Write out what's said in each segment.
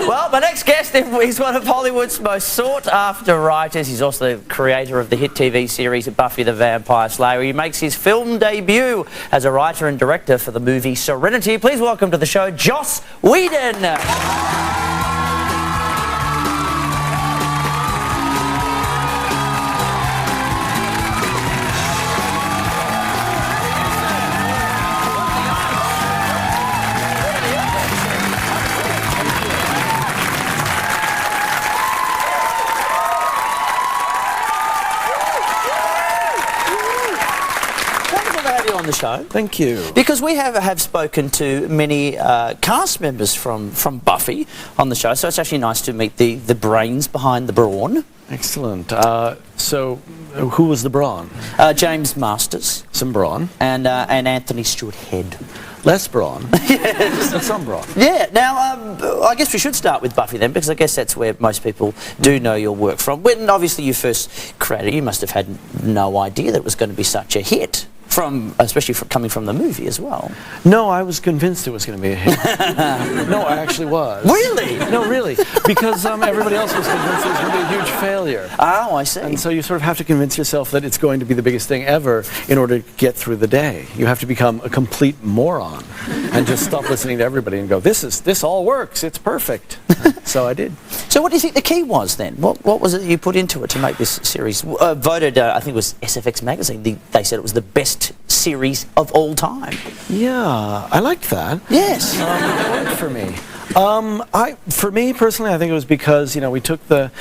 Well, my next guest is one of Hollywood's most sought-after writers. He's also the creator of the hit TV series Buffy the Vampire Slayer. He makes his film debut as a writer and director for the movie Serenity. Please welcome to the show, Joss Whedon. On the show. Thank you. Because we have spoken to many cast members from Buffy on the show, so it's actually nice to meet the brains behind the brawn. Excellent. So, who was the brawn? James Masters. Some brawn. And Anthony Stewart Head. Less brawn. Yes. But some brawn. Yeah. Now, I guess we should start with Buffy then, because I guess that's where most people do know your work from. When obviously you first created it, you must have had no idea that it was going to be such a hit. Especially coming from the movie as well. No, I was convinced it was going to be a hit. No, I actually was. Really? No, really. Because everybody else was convinced it was going to be a huge failure. Oh, I see. And so you sort of have to convince yourself that it's going to be the biggest thing ever in order to get through the day. You have to become a complete moron and just stop listening to everybody and go, this all works, it's perfect. So I did. So what do you think the key was then? What was it you put into it to make this series? Voted, I think it was SFX magazine, they said it was the best series of all time. Yeah, I liked that. Yes. It worked for me. For me personally, I think it was because, you know, we took the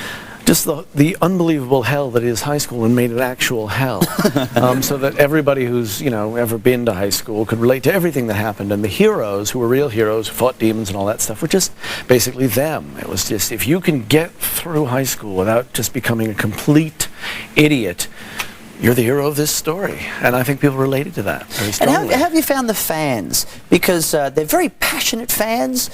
unbelievable hell that is high school and made it actual hell, so that everybody who's, you know, ever been to high school could relate to everything that happened. And the heroes, who were real heroes, who fought demons and all that stuff, were just basically them. It was just, if you can get through high school without just becoming a complete idiot, you're the hero of this story, and I think people related to that very strongly. And how have you found the fans? Because they're very passionate fans.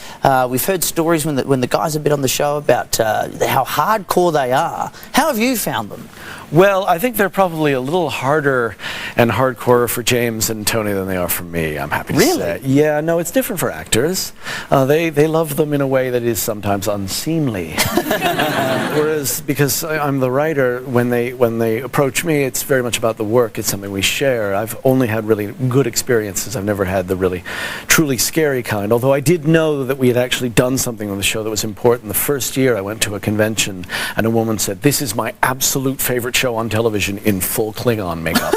We've heard stories when the guys have been on the show about how hardcore they are. How have you found them? Well, I think they're probably a little harder and hardcore for James and Tony than they are for me, I'm happy to say. Yeah, no, it's different for actors. They love them in a way that is sometimes unseemly. Whereas, because I'm the writer, when they approach me, it's very much about the work. It's something we share. I've only had really good experiences. I've never had the really, truly scary kind, although I did know that we had actually done something on the show that was important. The first year I went to a convention, and a woman said, "This is my absolute favorite show on television in full Klingon makeup."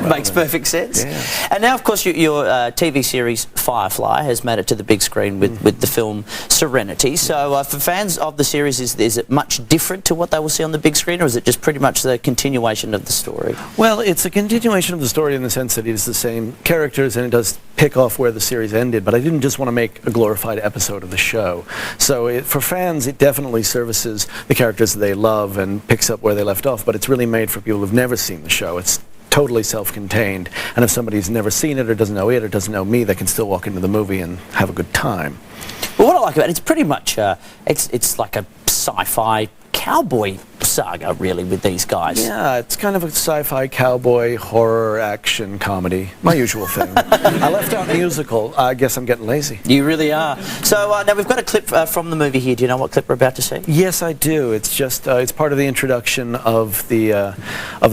Makes perfect sense. Yeah. And now, of course, your TV series Firefly has made it to the big screen with the film Serenity. So for fans of the series, is it much different to what they will see on the big screen, or is it just pretty much the continuation of the story? Well, it's a continuation of the story in the sense that it is the same characters and it does pick off where the series ended, but I didn't just want to make a glorified episode of the show. So for fans, it definitely services the characters they love and picks up where they left off, but it's really made for people who've never seen the show. It's totally self-contained, and if somebody's never seen it or doesn't know it or doesn't know me, they can still walk into the movie and have a good time. Well, what I like about it, it's pretty much it's like a sci-fi cowboy saga, really, with these guys. Yeah, it's kind of a sci-fi cowboy horror action comedy, my usual thing. I left out musical. I guess I'm getting lazy. You really are. So now we've got a clip from the movie here. Do you know what clip we're about to see? Yes, I do. It's just it's part of the introduction of the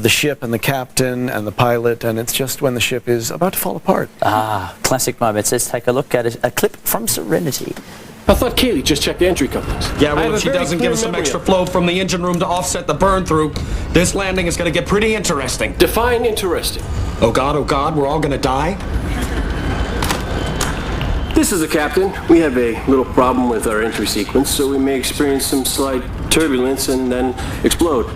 ship and the captain and the pilot, and it's just when the ship is about to fall apart. Ah, classic moments. Let's take a look at a clip from Serenity. I thought Kaylee just checked the entry codes. Yeah, well, if she doesn't give us some extra flow from the engine room to offset the burn-through, this landing is going to get pretty interesting. Define interesting. Oh, God, we're all going to die? This is the captain. We have a little problem with our entry sequence, so we may experience some slight turbulence and then explode. He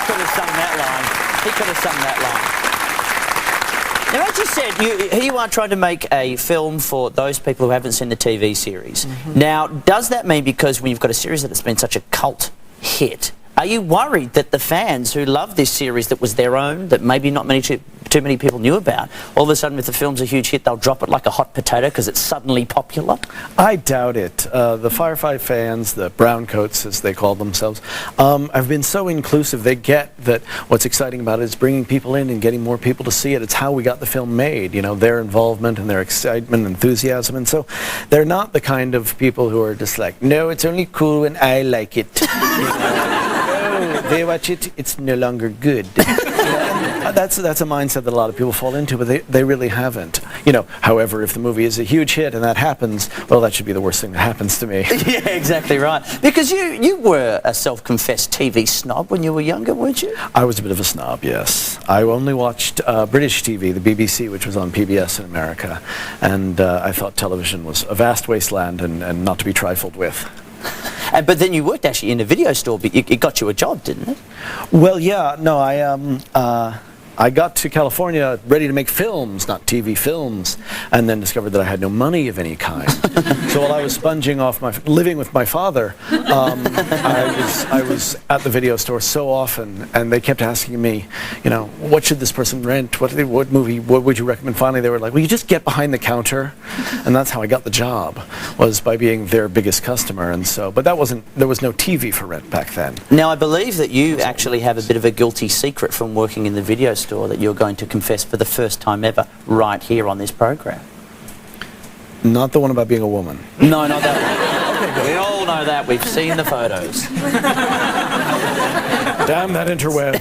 could have sung that line. He could have sung that line. Now, as you said, here you are trying to make a film for those people who haven't seen the TV series. Now, does that mean, because when you've got a series that's been such a cult hit, Are you worried that the fans who love this series that was their own, that maybe not too many people knew about, all of a sudden if the film's a huge hit, they'll drop it like a hot potato because it's suddenly popular? I doubt it. The Firefight fans, the browncoats as they call themselves, have been so inclusive. They get that what's exciting about it is bringing people in and getting more people to see it. It's how we got the film made, you know, their involvement and their excitement and enthusiasm. And so they're not the kind of people who are just like, no, it's only cool when I like it. They watch it, it's no longer good. That's a mindset that a lot of people fall into, but they really haven't. You know, however, if the movie is a huge hit and that happens, well, that should be the worst thing that happens to me. Yeah, exactly right. Because you were a self-confessed TV snob when you were younger, weren't you? I was a bit of a snob, yes. I only watched British TV, the BBC, which was on PBS in America, and I thought television was a vast wasteland and not to be trifled with. But then you worked actually in a video store, but it got you a job, didn't it? Well, yeah, no, I got to California ready to make films, not TV films, and then discovered that I had no money of any kind. So while I was sponging off living with my father, I was at the video store so often, and they kept asking me, you know, what should this person rent? What movie? What would you recommend? Finally, they were like, well, you just get behind the counter, and that's how I got the job, was by being their biggest customer. And so, but there was no TV for rent back then. Now, I believe that you actually have a bit of a guilty secret from working in the video store that you're going to confess for the first time ever right here on this program. Not the one about being a woman. No, not that one. We all know that. We've seen the photos. Damn that interweb.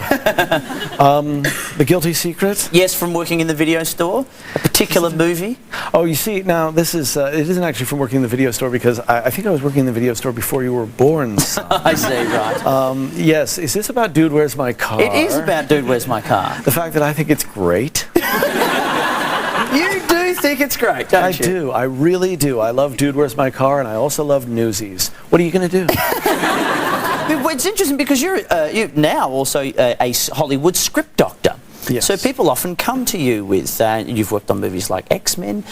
The guilty secret? Yes, from working in the video store. A particular movie. Oh, you see, now this is, it isn't actually from working in the video store because I think I was working in the video store before you were born, son. I see, right. Yes, is this about Dude, Where's My Car? It is about Dude, Where's My Car? The fact that I think it's great. You do think it's great, don't you? I do, I really do. I love Dude, Where's My Car, and I also love Newsies. What are you going to do? It's interesting because you're now also a Hollywood script doctor. Yes. So people often come to you with, you've worked on movies like X-Men,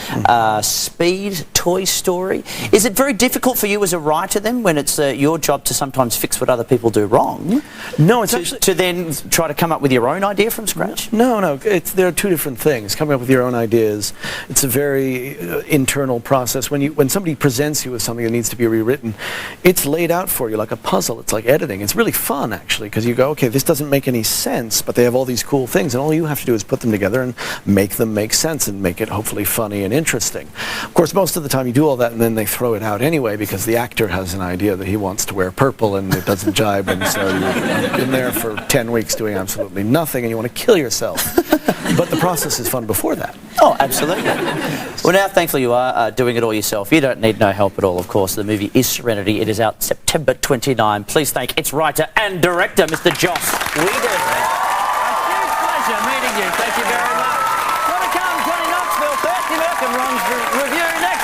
Speed, Toy Story. Is it very difficult for you as a writer then, when it's your job to sometimes fix what other people do wrong? No, it's actually... To then try to come up with your own idea from scratch? No, there are two different things. Coming up with your own ideas, it's a very internal process. When somebody presents you with something that needs to be rewritten, it's laid out for you like a puzzle. It's like editing. It's really fun, actually, because you go, okay, this doesn't make any sense, but they have all these cool things, and all you have to do is put them together and make them make sense and make it hopefully funny and interesting. Of course, most of the time you do all that and then they throw it out anyway because the actor has an idea that he wants to wear purple and it doesn't jibe, and so you've been there for 10 weeks doing absolutely nothing and you want to kill yourself. But the process is fun before that. Oh, absolutely. Well, now, thankfully, you are doing it all yourself. You don't need no help at all, of course. The movie is Serenity. It is out September 29. Please thank its writer and director, Mr. Joss Whedon. Meeting you. Thank you very much. Want to come, Johnny Knoxville, Thirsty Milk and Ron's review next.